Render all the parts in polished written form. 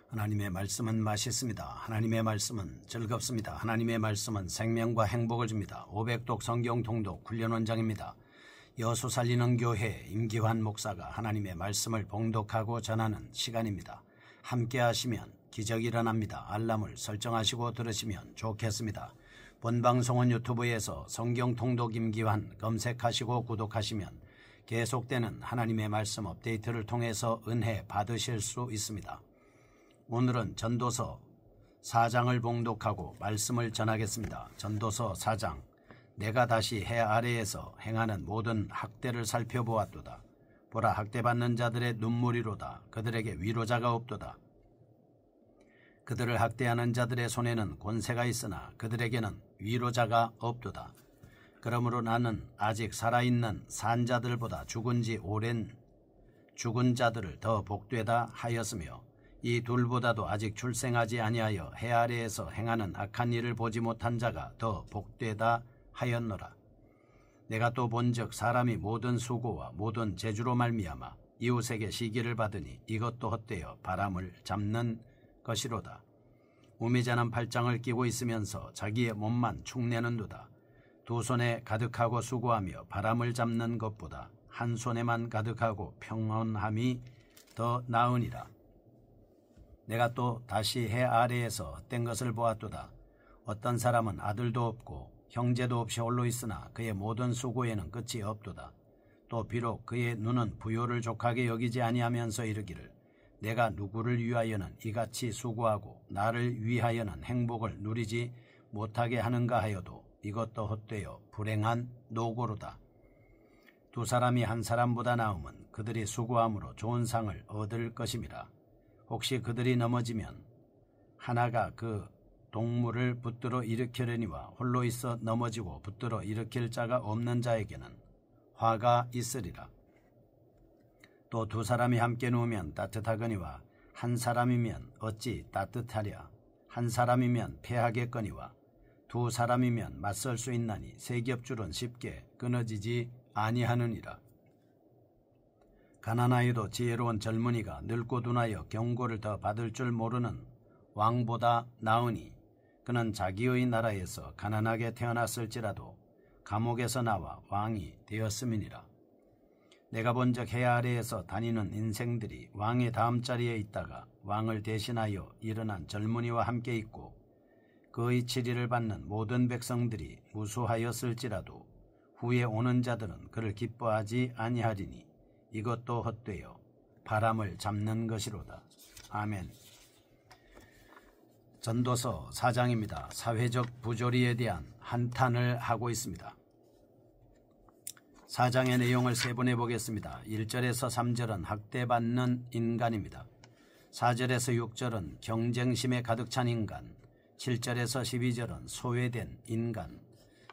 하나님의 말씀은 맛있습니다. 하나님의 말씀은 즐겁습니다. 하나님의 말씀은 생명과 행복을 줍니다. 500독 성경 통독 훈련원장입니다. 여수 살리는 교회 임기환 목사가 하나님의 말씀을 봉독하고 전하는 시간입니다. 함께 하시면 기적이 일어납니다. 알람을 설정하시고 들으시면 좋겠습니다. 본 방송은 유튜브에서 성경 통독 임기환 검색하시고 구독하시면 계속되는 하나님의 말씀 업데이트를 통해서 은혜 받으실 수 있습니다. 오늘은 전도서 4장을 봉독하고 말씀을 전하겠습니다. 전도서 4장. 내가 다시 해 아래에서 행하는 모든 학대를 살펴보았도다. 보라, 학대받는 자들의 눈물이로다. 그들에게 위로자가 없도다. 그들을 학대하는 자들의 손에는 권세가 있으나 그들에게는 위로자가 없도다. 그러므로 나는 아직 살아있는 산 자들보다 죽은 지 오랜 죽은 자들을 더 복되다 하였으며 이 둘보다도 아직 출생하지 아니하여 해 아래에서 행하는 악한 일을 보지 못한 자가 더 복되다 하였노라. 내가 또 본즉 사람이 모든 수고와 모든 재주로 말미암아 이웃에게 시기를 받으니 이것도 헛되어 바람을 잡는 것이로다. 우미자는 팔짱을 끼고 있으면서 자기의 몸만 축내는도다. 두 손에 가득하고 수고하며 바람을 잡는 것보다 한 손에만 가득하고 평온함이 더 나으니라. 내가 또 다시 해 아래에서 헛된 것을 보았도다. 어떤 사람은 아들도 없고 형제도 없이 홀로 있으나 그의 모든 수고에는 끝이 없도다. 또 비록 그의 눈은 부요를 족하게 여기지 아니하면서 이르기를 내가 누구를 위하여는 이같이 수고하고 나를 위하여는 행복을 누리지 못하게 하는가 하여도 이것도 헛되어 불행한 노고로다. 두 사람이 한 사람보다 나음은 그들이 수고함으로 좋은 상을 얻을 것임이라. 혹시 그들이 넘어지면 하나가 그 동물을 붙들어 일으키려니와 홀로 있어 넘어지고 붙들어 일으킬 자가 없는 자에게는 화가 있으리라. 또 두 사람이 함께 누우면 따뜻하거니와 한 사람이면 어찌 따뜻하랴. 한 사람이면 패하겠거니와 두 사람이면 맞설 수 있나니 세 겹줄은 쉽게 끊어지지 아니하느니라. 가난하여도 지혜로운 젊은이가 늙고 둔하여 경고를 더 받을 줄 모르는 왕보다 나으니 그는 자기의 나라에서 가난하게 태어났을지라도 감옥에서 나와 왕이 되었음이니라. 내가 본즉 해 아래에서 다니는 인생들이 왕의 다음 자리에 있다가 왕을 대신하여 일어난 젊은이와 함께 있고 그의 치리를 받는 모든 백성들이 무수하였을지라도 후에 오는 자들은 그를 기뻐하지 아니하리니 이것도 헛되어 바람을 잡는 것이로다. 아멘. 전도서 4장입니다. 사회적 부조리에 대한 한탄을 하고 있습니다. 4장의 내용을 세분해 보겠습니다. 1절에서 3절은 학대받는 인간입니다. 4절에서 6절은 경쟁심에 가득 찬 인간, 7절에서 12절은 소외된 인간,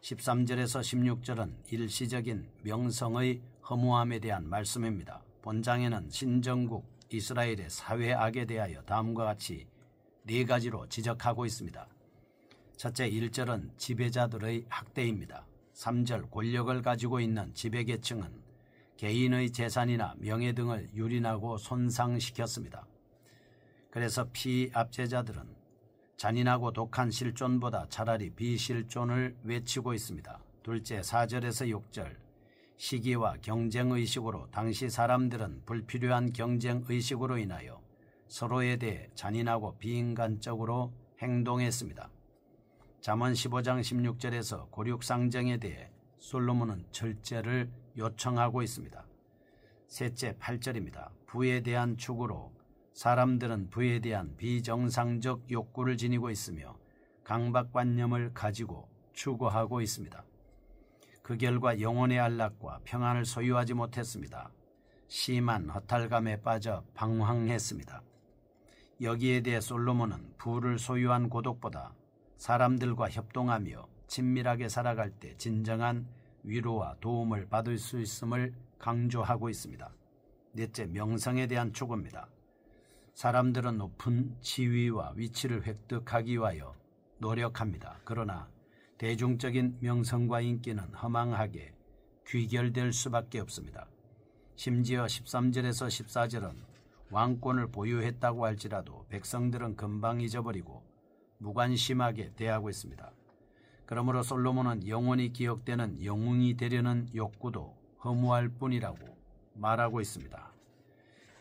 13절에서 16절은 일시적인 명성의 허무함에 대한 말씀입니다. 본장에는 신정국 이스라엘의 사회악에 대하여 다음과 같이 네 가지로 지적하고 있습니다. 첫째, 1절은 지배자들의 학대입니다. 3절, 권력을 가지고 있는 지배계층은 개인의 재산이나 명예 등을 유린하고 손상시켰습니다. 그래서 피압제자들은 잔인하고 독한 실존보다 차라리 비실존을 외치고 있습니다. 둘째, 4절에서 6절, 시기와 경쟁의식으로 당시 사람들은 불필요한 경쟁의식으로 인하여 서로에 대해 잔인하고 비인간적으로 행동했습니다. 잠언 15장 16절에서 고륙상정에 대해 솔로몬은 절제를 요청하고 있습니다. 셋째, 8절입니다. 부에 대한 추구로 사람들은 부에 대한 비정상적 욕구를 지니고 있으며 강박관념을 가지고 추구하고 있습니다. 그 결과 영혼의 안락과 평안을 소유하지 못했습니다. 심한 허탈감에 빠져 방황했습니다. 여기에 대해 솔로몬은 부를 소유한 고독보다 사람들과 협동하며 친밀하게 살아갈 때 진정한 위로와 도움을 받을 수 있음을 강조하고 있습니다. 넷째, 명성에 대한 추구입니다. 사람들은 높은 지위와 위치를 획득하기 위하여 노력합니다. 그러나 대중적인 명성과 인기는 허망하게 귀결될 수밖에 없습니다. 심지어 13절에서 14절은 왕권을 보유했다고 할지라도 백성들은 금방 잊어버리고 무관심하게 대하고 있습니다. 그러므로 솔로몬은 영원히 기억되는 영웅이 되려는 욕구도 허무할 뿐이라고 말하고 있습니다.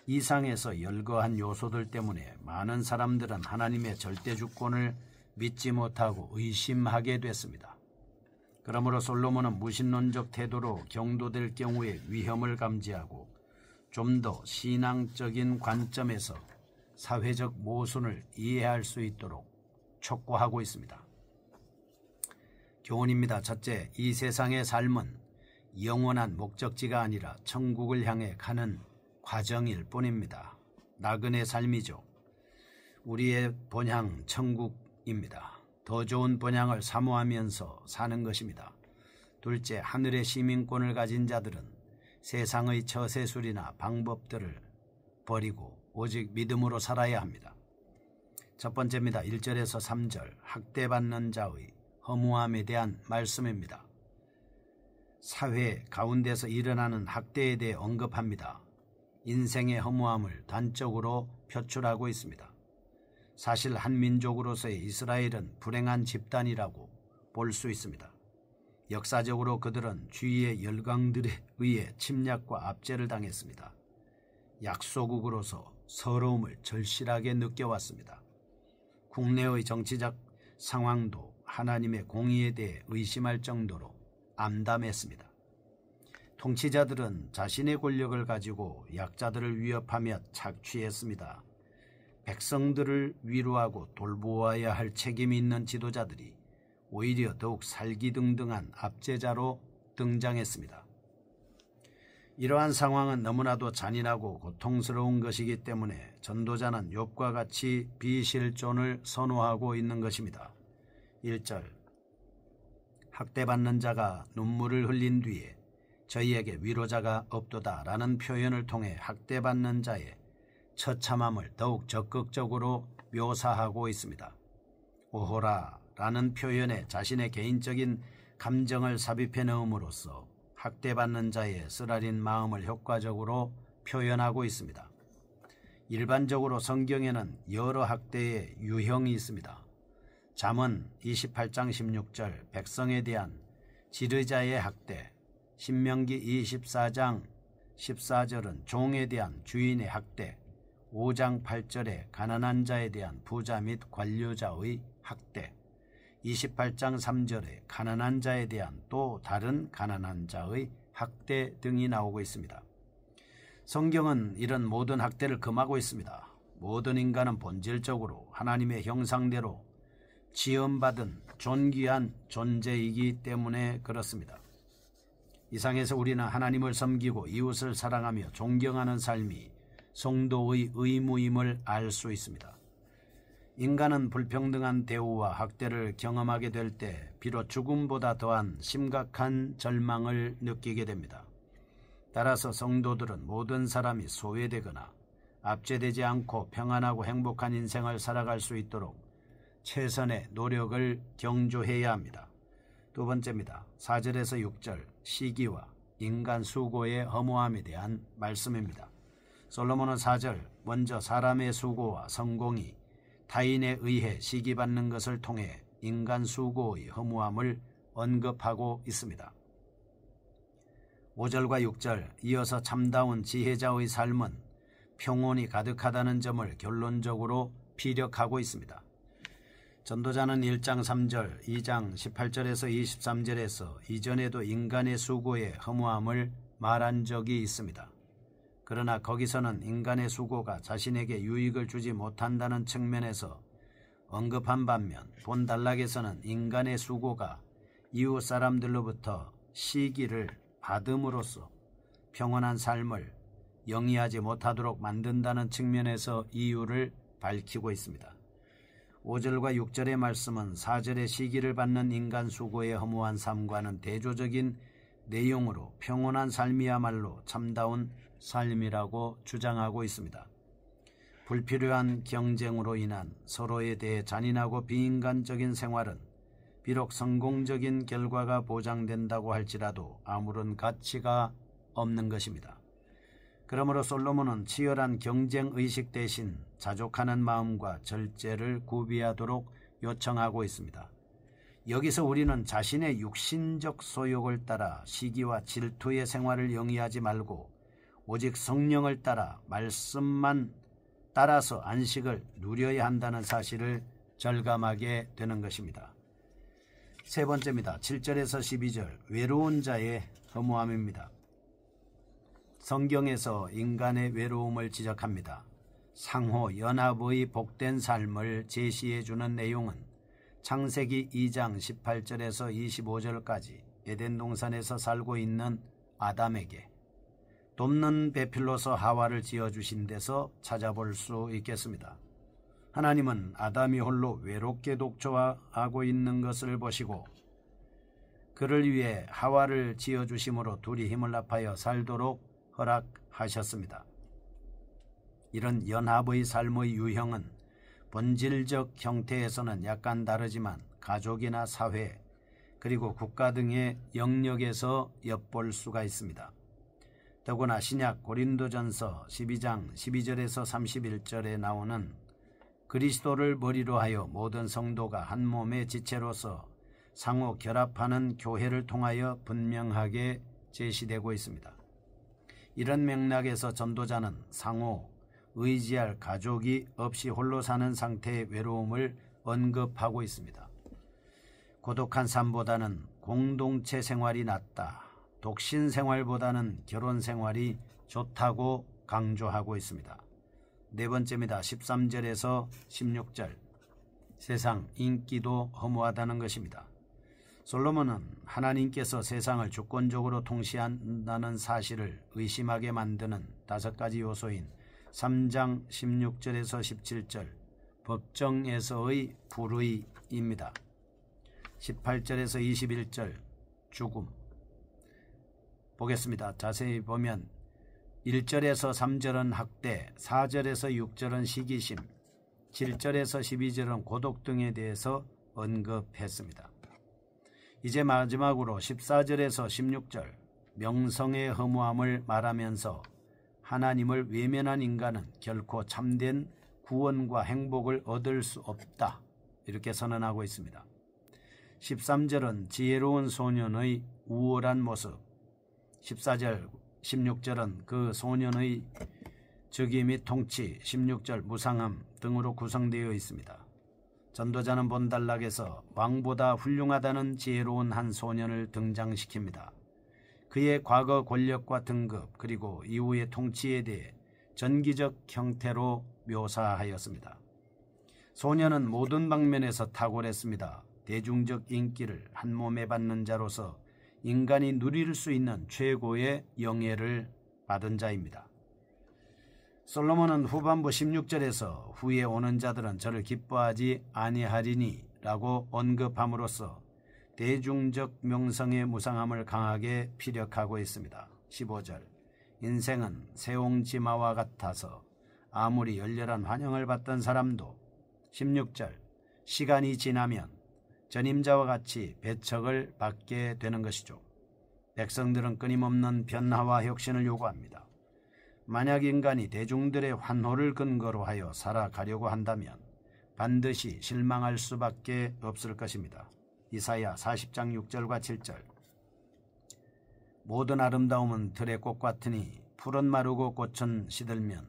이상에서 열거한 요소들 때문에 많은 사람들은 하나님의 절대주권을 믿지 못하고 의심하게 됐습니다. 그러므로 솔로몬은 무신론적 태도로 경도될 경우에 위험을 감지하고 좀 더 신앙적인 관점에서 사회적 모순을 이해할 수 있도록 촉구하고 있습니다. 교훈입니다. 첫째, 이 세상의 삶은 영원한 목적지가 아니라 천국을 향해 가는 과정일 뿐입니다. 나그네 삶이죠. 우리의 본향 천국입니다. 더 좋은 본향을 사모하면서 사는 것입니다. 둘째, 하늘의 시민권을 가진 자들은 세상의 처세술이나 방법들을 버리고 오직 믿음으로 살아야 합니다. 첫 번째입니다. 1절에서 3절, 학대받는 자의 허무함에 대한 말씀입니다. 사회 가운데서 일어나는 학대에 대해 언급합니다. 인생의 허무함을 단적으로 표출하고 있습니다. 사실 한 민족으로서의 이스라엘은 불행한 집단이라고 볼 수 있습니다. 역사적으로 그들은 주위의 열강들에 의해 침략과 압제를 당했습니다. 약소국으로서 서러움을 절실하게 느껴왔습니다. 국내의 정치적 상황도 하나님의 공의에 대해 의심할 정도로 암담했습니다. 통치자들은 자신의 권력을 가지고 약자들을 위협하며 착취했습니다. 백성들을 위로하고 돌보아야 할 책임이 있는 지도자들이 오히려 더욱 살기등등한 압제자로 등장했습니다. 이러한 상황은 너무나도 잔인하고 고통스러운 것이기 때문에 전도자는 욥과 같이 비실존을 선호하고 있는 것입니다. 1절, 학대받는 자가 눈물을 흘린 뒤에 저희에게 위로자가 없도다 라는 표현을 통해 학대받는 자의 처참함을 더욱 적극적으로 묘사하고 있습니다. 오호라 라는 표현에 자신의 개인적인 감정을 삽입해 넣음으로써 학대받는 자의 쓰라린 마음을 효과적으로 표현하고 있습니다. 일반적으로 성경에는 여러 학대의 유형이 있습니다. 잠언 28장 16절 백성에 대한 지르자의 학대, 신명기 24장 14절은 종에 대한 주인의 학대, 5장 8절에 가난한 자에 대한 부자 및 관료자의 학대, 28장 3절에 가난한 자에 대한 또 다른 가난한 자의 학대 등이 나오고 있습니다. 성경은 이런 모든 학대를 금하고 있습니다. 모든 인간은 본질적으로 하나님의 형상대로 지음받은 존귀한 존재이기 때문에 그렇습니다. 이상에서 우리는 하나님을 섬기고 이웃을 사랑하며 존경하는 삶이 성도의 의무임을 알 수 있습니다. 인간은 불평등한 대우와 학대를 경험하게 될 때 비록 죽음보다 더한 심각한 절망을 느끼게 됩니다. 따라서 성도들은 모든 사람이 소외되거나 압제되지 않고 평안하고 행복한 인생을 살아갈 수 있도록 최선의 노력을 경주해야 합니다. 두 번째입니다. 4절에서 6절, 시기와 인간 수고의 허무함에 대한 말씀입니다. 솔로몬은 4절, 먼저 사람의 수고와 성공이 타인에 의해 시기받는 것을 통해 인간 수고의 허무함을 언급하고 있습니다. 5절과 6절, 이어서 참다운 지혜자의 삶은 평온이 가득하다는 점을 결론적으로 피력하고 있습니다. 전도자는 1장 3절, 2장 18절에서 23절에서 이전에도 인간의 수고의 허무함을 말한 적이 있습니다. 그러나 거기서는 인간의 수고가 자신에게 유익을 주지 못한다는 측면에서 언급한 반면 본단락에서는 인간의 수고가 이웃 사람들로부터 시기를 받음으로써 평온한 삶을 영위하지 못하도록 만든다는 측면에서 이유를 밝히고 있습니다. 5절과 6절의 말씀은 4절의 시기를 받는 인간 수고의 허무한 삶과는 대조적인 내용으로 평온한 삶이야말로 참다운 삶이라고 주장하고 있습니다. 불필요한 경쟁으로 인한 서로에 대해 잔인하고 비인간적인 생활은 비록 성공적인 결과가 보장된다고 할지라도 아무런 가치가 없는 것입니다. 그러므로 솔로몬은 치열한 경쟁의식 대신 자족하는 마음과 절제를 구비하도록 요청하고 있습니다. 여기서 우리는 자신의 육신적 소욕을 따라 시기와 질투의 생활을 영위하지 말고 오직 성령을 따라 말씀만 따라서 안식을 누려야 한다는 사실을 절감하게 되는 것입니다. 세 번째입니다. 7절에서 12절 외로운 자의 허무함입니다. 성경에서 인간의 외로움을 지적합니다. 상호 연합의 복된 삶을 제시해주는 내용은 창세기 2장 18절에서 25절까지 에덴 동산에서 살고 있는 아담에게 돕는 배필로서 하와를 지어주신 데서 찾아볼 수 있겠습니다. 하나님은 아담이 홀로 외롭게 독초하고 있는 것을 보시고 그를 위해 하와를 지어주심으로 둘이 힘을 합하여 살도록 허락하셨습니다. 이런 연합의 삶의 유형은 본질적 형태에서는 약간 다르지만 가족이나 사회 그리고 국가 등의 영역에서 엿볼 수가 있습니다. 더구나 신약 고린도전서 12장 12절에서 31절에 나오는 그리스도를 머리로 하여 모든 성도가 한 몸의 지체로서 상호 결합하는 교회를 통하여 분명하게 제시되고 있습니다. 이런 맥락에서 전도자는 상호 의지할 가족이 없이 홀로 사는 상태의 외로움을 언급하고 있습니다. 고독한 삶보다는 공동체 생활이 낫다. 독신 생활보다는 결혼 생활이 좋다고 강조하고 있습니다. 네 번째입니다. 13절에서 16절 세상 인기도 허무하다는 것입니다. 솔로몬은 하나님께서 세상을 주권적으로 통치한다는 사실을 의심하게 만드는 5가지 요소인 3장 16절에서 17절 법정에서의 불의입니다. 18절에서 21절 죽음 보겠습니다. 자세히 보면 1절에서 3절은 학대, 4절에서 6절은 시기심, 7절에서 12절은 고독 등에 대해서 언급했습니다. 이제 마지막으로 14절에서 16절 명성의 허무함을 말하면서 하나님을 외면한 인간은 결코 참된 구원과 행복을 얻을 수 없다 이렇게 선언하고 있습니다. 13절은 지혜로운 소년의 우월한 모습, 14절 16절은 그 소년의 즉위 및 통치, 16절 무상함 등으로 구성되어 있습니다. 전도자는 본단락에서 왕보다 훌륭하다는 지혜로운 한 소년을 등장시킵니다. 그의 과거 권력과 등급 그리고 이후의 통치에 대해 전기적 형태로 묘사하였습니다. 소년은 모든 방면에서 탁월했습니다. 대중적 인기를 한 몸에 받는 자로서 인간이 누릴 수 있는 최고의 영예를 받은 자입니다. 솔로몬은 후반부 16절에서 후에 오는 자들은 저를 기뻐하지 아니하리니 라고 언급함으로써 대중적 명성의 무상함을 강하게 피력하고 있습니다. 15절 인생은 세옹지마와 같아서 아무리 열렬한 환영을 받던 사람도 16절 시간이 지나면 전임자와 같이 배척을 받게 되는 것이죠. 백성들은 끊임없는 변화와 혁신을 요구합니다. 만약 인간이 대중들의 환호를 근거로 하여 살아가려고 한다면 반드시 실망할 수밖에 없을 것입니다. 이사야 40장 6절과 7절 모든 아름다움은 들의 꽃 같으니 풀은 마르고 꽃은 시들면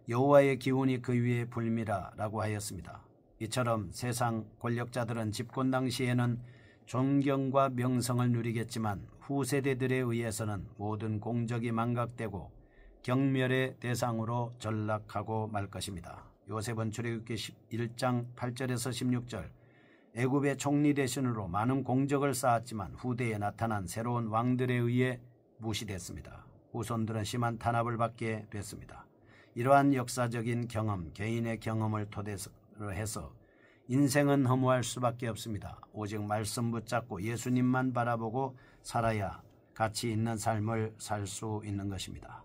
여호와의 기운이 그 위에 불미라 라고 하였습니다. 이처럼 세상 권력자들은 집권 당시에는 존경과 명성을 누리겠지만 후세대들에 의해서는 모든 공적이 망각되고 경멸의 대상으로 전락하고 말 것입니다. 요셉은 출애굽기 1장 8절에서 16절 애굽의 총리 대신으로 많은 공적을 쌓았지만 후대에 나타난 새로운 왕들에 의해 무시됐습니다. 후손들은 심한 탄압을 받게 됐습니다. 이러한 역사적인 경험, 개인의 경험을 토대로 해서 인생은 허무할 수밖에 없습니다. 오직 말씀 붙잡고 예수님만 바라보고 살아야 가치 있는 삶을 살 수 있는 것입니다.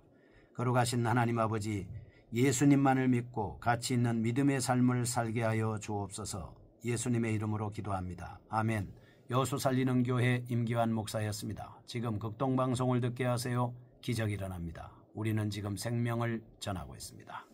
거룩하신 하나님 아버지, 예수님만을 믿고 가치 있는 믿음의 삶을 살게 하여 주옵소서. 예수님의 이름으로 기도합니다. 아멘. 여수 살리는 교회 임기환 목사였습니다. 지금 극동방송을 듣게 하세요. 기적이 일어납니다. 우리는 지금 생명을 전하고 있습니다.